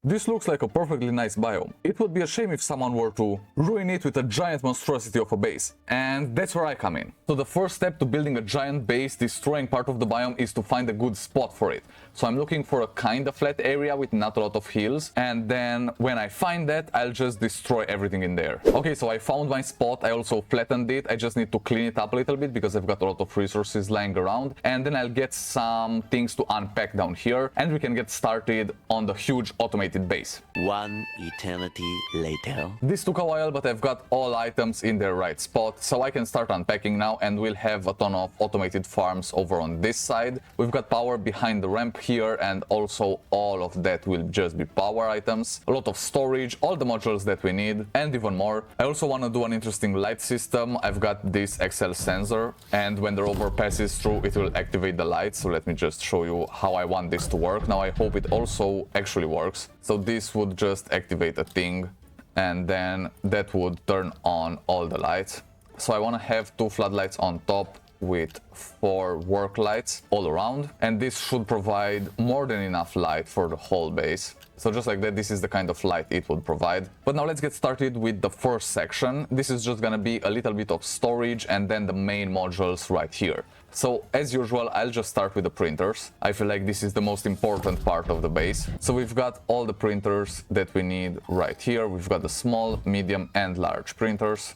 This looks like a perfectly nice biome. It would be a shame if someone were to ruin it with a giant monstrosity of a base. And that's where I come in. So the first step to building a giant base destroying part of the biome is to find a good spot for it. So I'm looking for a kind of flat area with not a lot of hills, and then when I find that, I'll just destroy everything in there. Okay, so I found my spot. I also flattened it. I just need to clean it up a little bit because I've got a lot of resources lying around, and then I'll get some things to unpack down here and we can get started on the huge automated base. One eternity later. This took a while, but I've got all items in their right spot, so I can start unpacking now, and we'll have a ton of automated farms over on this side. We've got power behind the ramp here, and also all of that will just be power items, a lot of storage, all the modules that we need, and even more. I also want to do an interesting light system. I've got this XL sensor, and when the rover passes through, it will activate the light. So let me just show you how I want this to work. Now I hope it also actually works. So this would just activate a thing, and then that would turn on all the lights. So I want to have 2 floodlights on top with 4 work lights all around, and this should provide more than enough light for the whole base. So just like that, this is the kind of light it would provide. But now let's get started with the first section. This is just gonna be a little bit of storage and then the main modules right here. So as usual, I'll just start with the printers. I feel like this is the most important part of the base. So we've got all the printers that we need right here. We've got the small, medium and large printers.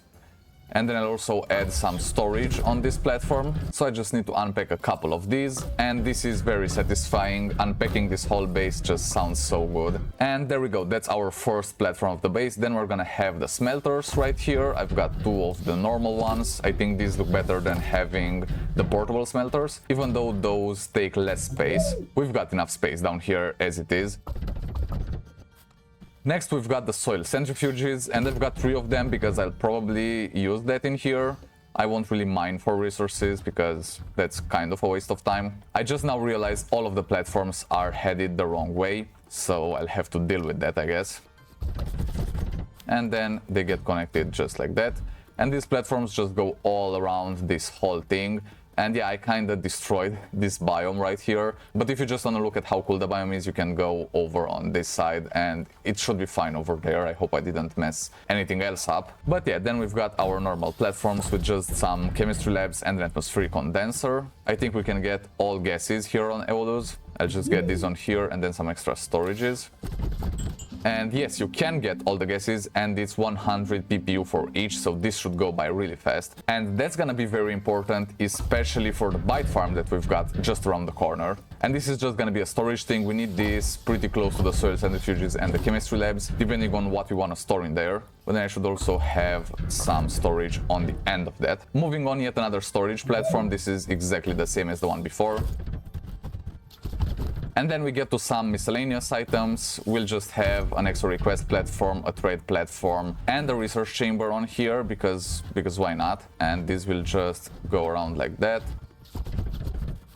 And then I'll also add some storage on this platform. So I just need to unpack a couple of these, and this is very satisfying. Unpacking this whole base just sounds so good. And there we go, that's our first platform of the base. Then we're gonna have the smelters right here. I've got 2 of the normal ones. I think these look better than having the portable smelters, even though those take less space. We've got enough space down here as it is. Next, we've got the soil centrifuges, and I've got 3 of them because I'll probably use that in here. I won't really mine for resources because that's kind of a waste of time. I just now realized all of the platforms are headed the wrong way, so I'll have to deal with that, I guess. And then they get connected just like that. And these platforms just go all around this whole thing. And yeah, I kind of destroyed this biome right here. But if you just want to look at how cool the biome is, you can go over on this side and it should be fine over there. I hope I didn't mess anything else up. But yeah, then we've got our normal platforms with just some chemistry labs and an atmospheric condenser. I think we can get all gases here on Eolus. I'll just get these on here and then some extra storages. And yes, you can get all the gases, and it's 100 PPU for each, so this should go by really fast. And that's gonna be very important, especially for the bite farm that we've got just around the corner. And this is just gonna be a storage thing. We need this pretty close to the soil centrifuges and the chemistry labs, depending on what we want to store in there. But then I should also have some storage on the end of that. Moving on, yet another storage platform. This is exactly the same as the one before. And then we get to some miscellaneous items. We'll just have an extra request platform, a trade platform, and a research chamber on here because why not? And this will just go around like that.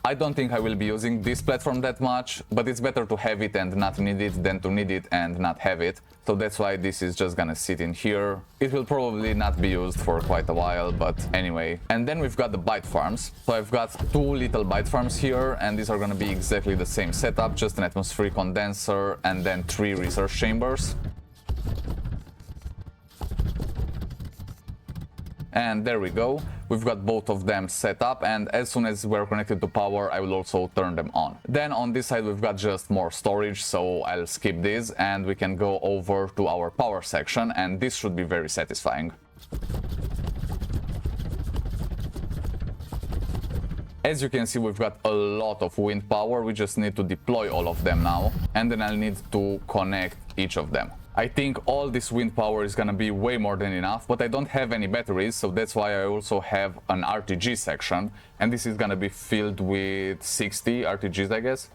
I don't think I will be using this platform that much, but it's better to have it and not need it than to need it and not have it. So that's why this is just gonna sit in here. It will probably not be used for quite a while, but anyway. And then we've got the bite farms. So I've got 2 little bite farms here, and these are gonna be exactly the same setup, just an atmospheric condenser and then 3 research chambers. And there we go. We've got both of them set up, and as soon as we're connected to power, I will also turn them on. Then on this side, we've got just more storage, so I'll skip this and we can go over to our power section, and this should be very satisfying. As you can see, we've got a lot of wind power. We just need to deploy all of them now, and then I'll need to connect each of them. I think all this wind power is gonna be way more than enough, but I don't have any batteries, so that's why I also have an RTG section, and this is gonna be filled with 60 RTGs, I guess.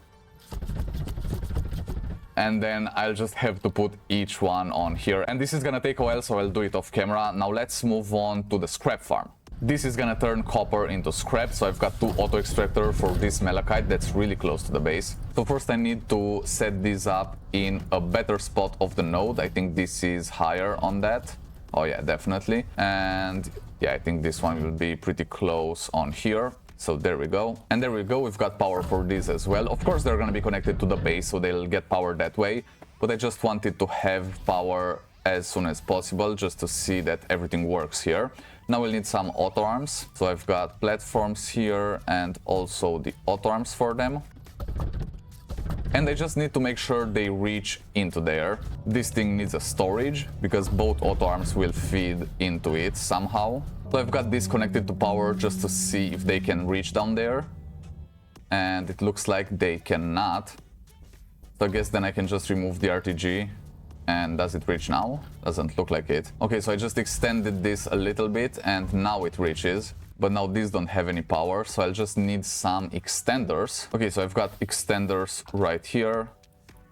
And then I'll just have to put each one on here, and this is gonna take a while, so I'll do it off camera. Now let's move on to the scrap farm. This is gonna turn copper into scrap, so I've got 2 auto extractor for this malachite that's really close to the base. So first I need to set this up in a better spot of the node. I think this is higher on that. Oh yeah, definitely. And yeah, I think this one will be pretty close on here. So there we go. And there we go, we've got power for this as well. Of course they're gonna be connected to the base, so they'll get power that way. but I just wanted to have power as soon as possible just to see that everything works here. Now we'll need some auto arms. So I've got platforms here and also the auto arms for them. And I just need to make sure they reach into there. This thing needs a storage because both auto arms will feed into it somehow. So I've got this connected to power just to see if they can reach down there. And it looks like they cannot. So I guess then I can just remove the RTG. And does it reach now? Doesn't look like it. Okay, so I just extended this a little bit and now it reaches. But now these don't have any power, so I'll just need some extenders. Okay, so I've got extenders right here.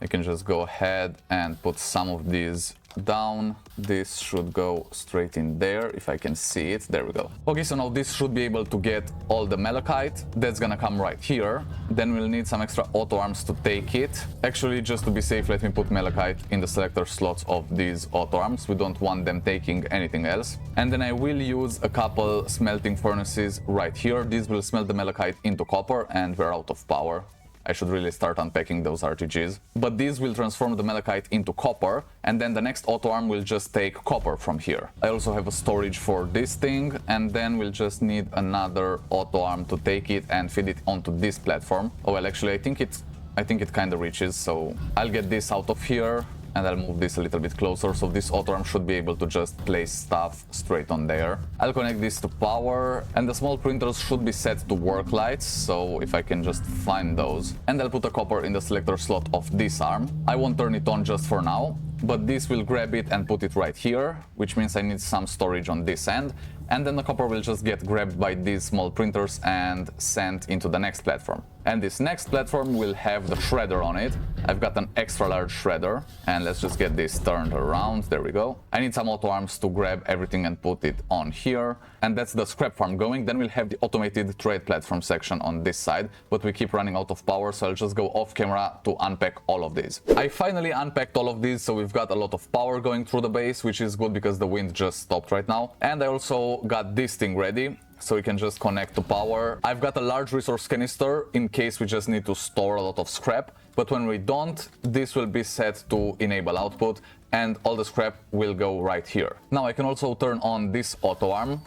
I can just go ahead and put some of these down. This should go straight in there if I can see it. There we go. Okay, so now this should be able to get all the malachite. That's gonna come right here. Then we'll need some extra auto arms to take it. Actually, just to be safe, let me put malachite in the selector slots of these auto arms. We don't want them taking anything else. And then I will use a couple smelting furnaces right here. These will smelt the malachite into copper and we're out of power. I should really start unpacking those RTGs. But these will transform the malachite into copper, and then the next auto arm will just take copper from here. I also have a storage for this thing, and then we'll just need another auto arm to take it and feed it onto this platform. Oh well, actually I think it kind of reaches, so I'll get this out of here. And I'll move this a little bit closer, so this auto arm should be able to just place stuff straight on there. I'll connect this to power, and the small printers should be set to work lights, so if I can just find those. And I'll put a copper in the selector slot of this arm. I won't turn it on just for now, but this will grab it and put it right here, which means I need some storage on this end. And then the copper will just get grabbed by these small printers and sent into the next platform. And this next platform will have the shredder on it. I've got an extra large shredder, and let's just get this turned around. There we go. I need some auto arms to grab everything and put it on here. And that's the scrap farm going. Then we'll have the automated trade platform section on this side, but we keep running out of power, so I'll just go off camera to unpack all of these. I finally unpacked all of these, so we've got a lot of power going through the base, which is good because the wind just stopped right now. And I also got this thing ready, so we can just connect to power. I've got a large resource canister in case we just need to store a lot of scrap, but when we don't, this will be set to enable output and all the scrap will go right here. Now I can also turn on this auto arm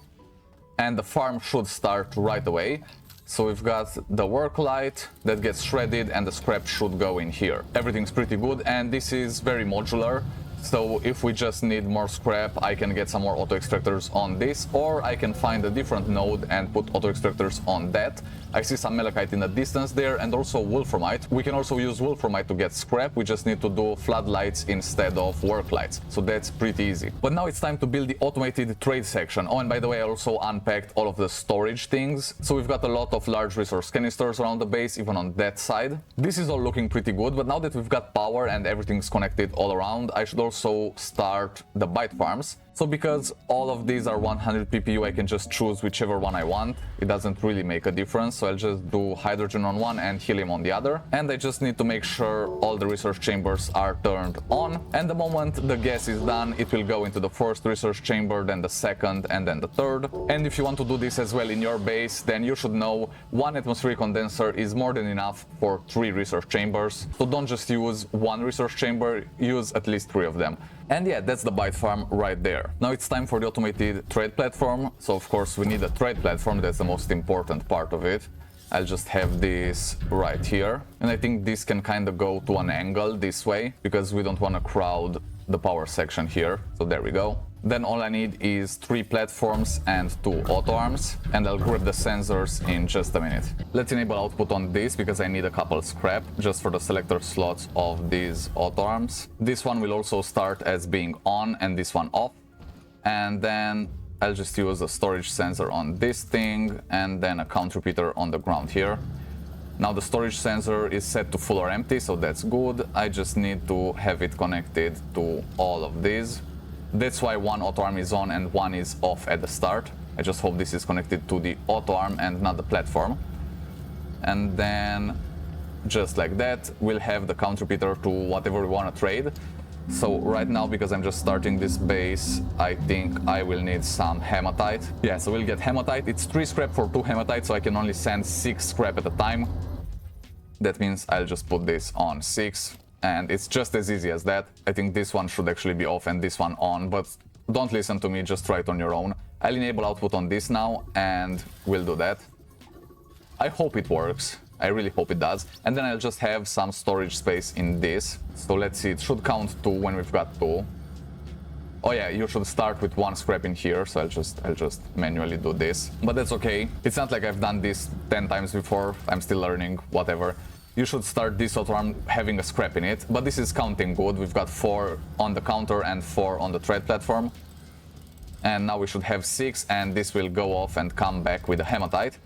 and the farm should start right away. So we've got the work light that gets shredded and the scrap should go in here. Everything's pretty good and this is very modular. So if we just need more scrap, I can get some more auto extractors on this, or I can find a different node and put auto extractors on that. I see some malachite in the distance there and also wolframite. We can also use wolframite to get scrap. We just need to do floodlights instead of work lights. So that's pretty easy. But now it's time to build the automated trade section. Oh, and by the way, I also unpacked all of the storage things. So we've got a lot of large resource canisters around the base, even on that side. This is all looking pretty good, but now that we've got power and everything's connected all around, I should also start the bite farms. So because all of these are 100 PPU, I can just choose whichever one I want. It doesn't really make a difference, so I'll just do hydrogen on one and helium on the other. And I just need to make sure all the research chambers are turned on. And the moment the gas is done, it will go into the first research chamber, then the second, and then the third. And if you want to do this as well in your base, then you should know 1 atmospheric condenser is more than enough for 3 research chambers. So don't just use 1 research chamber, use at least 3 of them. And yeah, that's the bite farm right there. Now it's time for the automated trade platform. So of course we need a trade platform, that's the most important part of it. I'll just have this right here. And I think this can kind of go to an angle this way because we don't want to crowd the power section here. So there we go. Then all I need is 3 platforms and 2 auto arms, and I'll grab the sensors in just a minute. Let's enable output on this because I need a couple scrap just for the selector slots of these auto arms. This one will also start as being on and this one off. And then I'll just use a storage sensor on this thing and then a count repeater on the ground here. Now the storage sensor is set to full or empty, so that's good. I just need to have it connected to all of these. That's why one auto arm is on and one is off at the start. I just hope this is connected to the auto arm and not the platform. And then, just like that, we'll have the count repeater to whatever we want to trade. So right now, because I'm just starting this base, I think I will need some hematite. Yeah, so we'll get hematite. It's 3 scrap for 2 hematite, so I can only send 6 scrap at a time. That means I'll just put this on 6. and it's just as easy as that. I think this one should actually be off and this one on, but don't listen to me, just try it on your own. I'll enable output on this now, and we'll do that. I hope it works. I really hope it does. And then I'll just have some storage space in this. So let's see, it should count 2 when we've got 2. Oh yeah, you should start with 1 scrap in here, so I'll just manually do this. But that's okay. It's not like I've done this 10 times before. I'm still learning, whatever. You should start this auto arm having a scrap in it, but this is counting good. We've got 4 on the counter and 4 on the trade platform. And now we should have 6, and this will go off and come back with a hematite,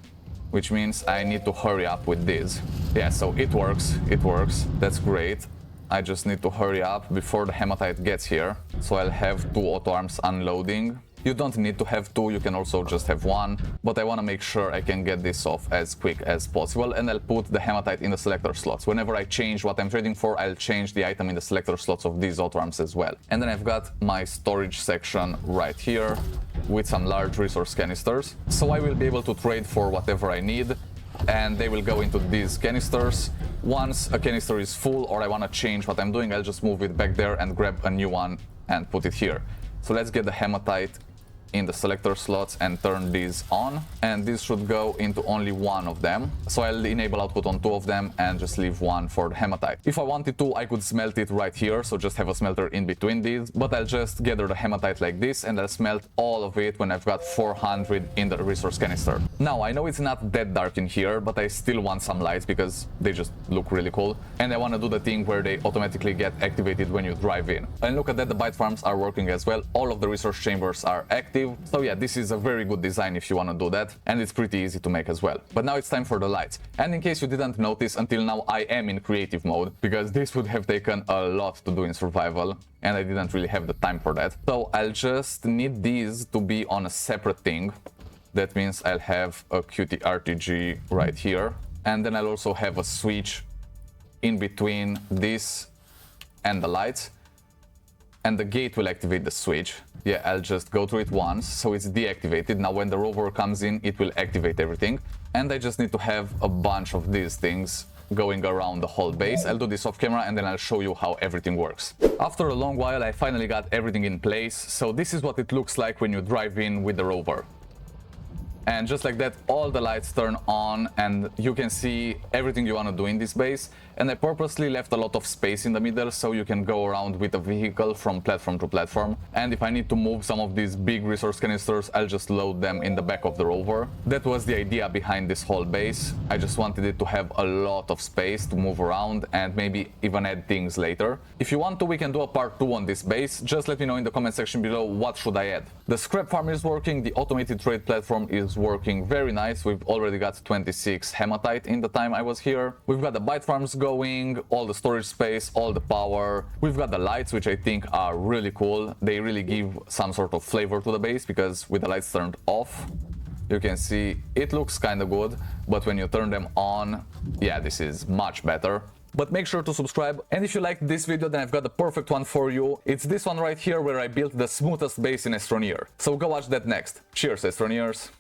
which means I need to hurry up with this. Yeah, so it works, that's great. I just need to hurry up before the hematite gets here. So I'll have 2 auto arms unloading. You don't need to have 2, you can also just have 1, but I want to make sure I can get this off as quick as possible, and I'll put the hematite in the selector slots. Whenever I change what I'm trading for, I'll change the item in the selector slots of these auto arms as well. And then I've got my storage section right here with some large resource canisters, so I will be able to trade for whatever I need, and they will go into these canisters. Once a canister is full or I want to change what I'm doing, I'll just move it back there and grab a new one and put it here. So let's get the hematite in the selector slots and turn these on, and this should go into only 1 of them. So I'll enable output on 2 of them and just leave 1 for the hematite. If I wanted to, I could smelt it right here, so just have a smelter in between these, but I'll just gather the hematite like this and I'll smelt all of it when I've got 400 in the resource canister. Now I know it's not that dark in here, but I still want some lights because they just look really cool, and I want to do the thing where they automatically get activated when you drive in. And look at that, the bite farms are working as well. All of the resource chambers are active. So yeah, this is a very good design if you want to do that, and it's pretty easy to make as well. But now it's time for the lights. And in case you didn't notice, until now I am in creative mode, because this would have taken a lot to do in survival, and I didn't really have the time for that. So I'll just need these to be on a separate thing. That means I'll have a QT RTG right here, and then I'll also have a switch in between this and the lights, and the gate will activate the switch. Yeah, I'll just go through it once, so it's deactivated. Now when the rover comes in, it will activate everything. And I just need to have a bunch of these things going around the whole base. I'll do this off camera and then I'll show you how everything works. After a long while, I finally got everything in place. So this is what it looks like when you drive in with the rover. And just like that, all the lights turn on and you can see everything you want to do in this base. And I purposely left a lot of space in the middle so you can go around with the vehicle from platform to platform. And if I need to move some of these big resource canisters, I'll just load them in the back of the rover. That was the idea behind this whole base. I just wanted it to have a lot of space to move around and maybe even add things later. If you want to, we can do a part 2 on this base. Just let me know in the comment section below what should I add. The scrap farm is working, the automated trade platform is working very nice. We've already got 26 hematite in the time I was here. We've got the bite farms going, all the storage space, all the power. We've got the lights, which I think are really cool. They really give some sort of flavor to the base, because with the lights turned off, you can see it looks kind of good, but when you turn them on, yeah, this is much better. But make sure to subscribe, and if you liked this video, then I've got the perfect one for you. It's this one right here where I built the smoothest base in Astroneer. So go watch that next. Cheers, Astroneers!